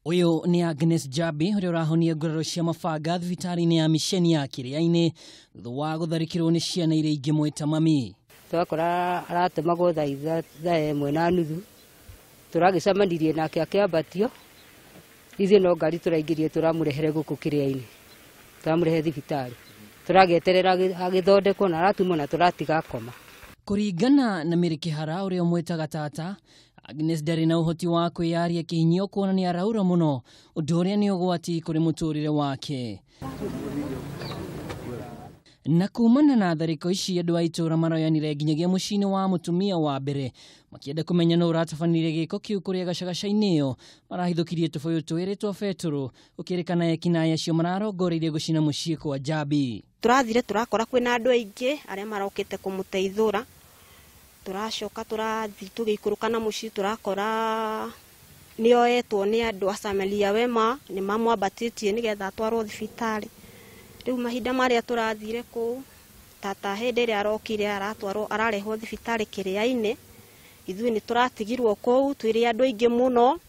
Uyu ni Agnes Jabi uria urahonia nguraro cia mabanga thibitari-ini ya misheni ya Kiria-ini thutha wa gutharikirwo ni ciana iria ingi mwita mami. Twakora aratemagwo thaa 1:30 turagicamanirie nake akiambatio ithe no ngari turaingirie turamurehere guku Kiria-ini turamurehe thibitari turageterera agithondekwo na aratumwo na turatiga koma. Kuringana na Mary Kihara uria mwitaga tata, Agnes ndari na uhoti wa kwiyaria kihinyio kuona ni araura muno undu uria ni ugwati kuri muturire wake. Na kumana na thariko ici andu a itura maroyanire nginyagia mucini wa mutumia wa mbere makienda kumenya no uratafanire giko kiu kuria gacagaca-ini iyo marahithukirie tubuyu twiri twa Petro ukirikana ekinaya cio mararongoreirie gucina mucii kwa Jabi. Turathire turakora kwina andu aingi aria marokite kumuteithura turacoka turathi tugiikurukana mucii turakora nioetwo ni andu a Samaria Wema ni mamwambatitie nigetha atwarwo thibitari. Riu mahinda maria turathire ku tata hindi ria arokire aratwarwo ararehwo thibitari Kiria-ini ithui ni turatigirwo ku twiri andu aingi muno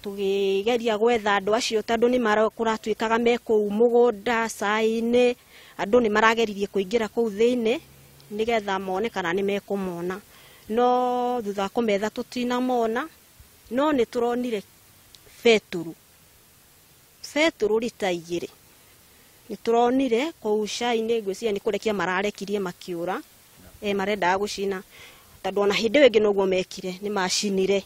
tugigeria gwetha andu acio tondu ni marakũratwikaga me kuu mugunda sai-ini andu ni marageririe kuingira kuu thiini nigetha mone kana ni mekumona no thutha kumetha tutinamona no ni turonire Petro rita igiri ni turonire kuu cai-ini ngwiciria ni kurekia mararekirie makiura marenda gucina tondu ona hindi wingi noguo mekire ni macinire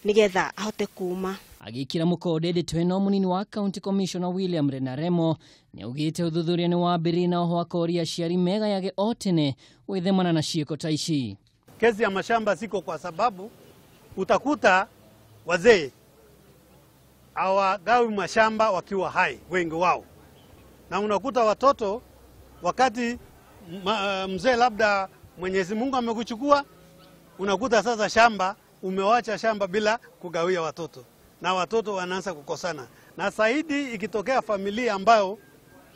nigetha ahote kuma. Agikira mukonde tweno munini wa County Commissioner William Renaremo ni ugite uthuthuria ni wambiri na oho akoria ciari mega yage otene withemana na cieko ta ici. Kesi ya mashamba siko kwa sababu utakuta wazee hawagawi mashamba wakiwa hai wengi wao, na unakuta watoto wakati mzee labda Mwenyezi Mungu amekuchukua, unakuta sasa shamba umewacha shamba bila kugawia watoto na watoto wanaanza kukosana. Na zaidi ikitokea familia ambayo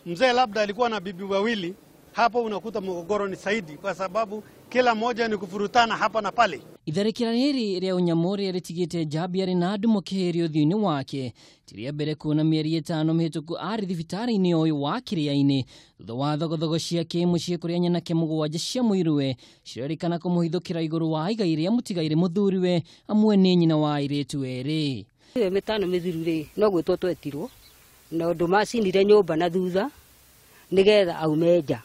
mzee labda alikuwa na bibi wawili, hapo unakuta mgogoro ni zaidi kwa sababu kila moja ni kufurutana hapa na pale. Itharikira riri ria unyamuri ritigite Jabi ari na andu mukiherio thiini wake tiria mbere kuona mieri 5 mihituku ari thibitari-ini uyu wa Kiria-ini thutha wa thogothogo cia kimucii kuria nyanake mugwanja cia muiruwe cirarikana kumuhithukira iguru wa igai ria mutigaire muthuriwe amwe ni nyina wa airitu eri. Mitano mithiru ri no gwitwo twetirwo na undu macinire nyumba na thutha nigetha aume nja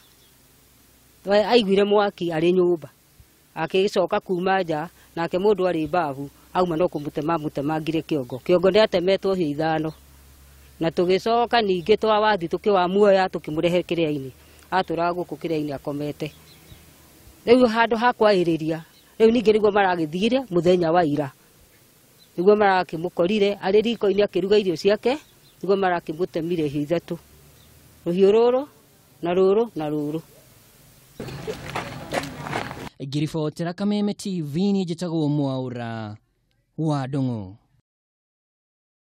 aiguire mwaki ari nyumba akicoka kuma nja nake mundu ari babu auma no kumutema ngire kiongo ni atemetwo hi 5 na tugicoka ningi twawathi tukiwamuoya tukimurehe Kiria-ini atura guku Kiria-ini akomete. Riu handu hakwahiriria riu ningi niguo maragithire muthenya wa ira niguo marakimukorire ari riko-ini akiruga irio ciake niguo marakimutemire hi 3 ruhiu ruru na ruru na ruru. Girifotera Kameme TV ni jitagwo Mwaura wa Ndung'u.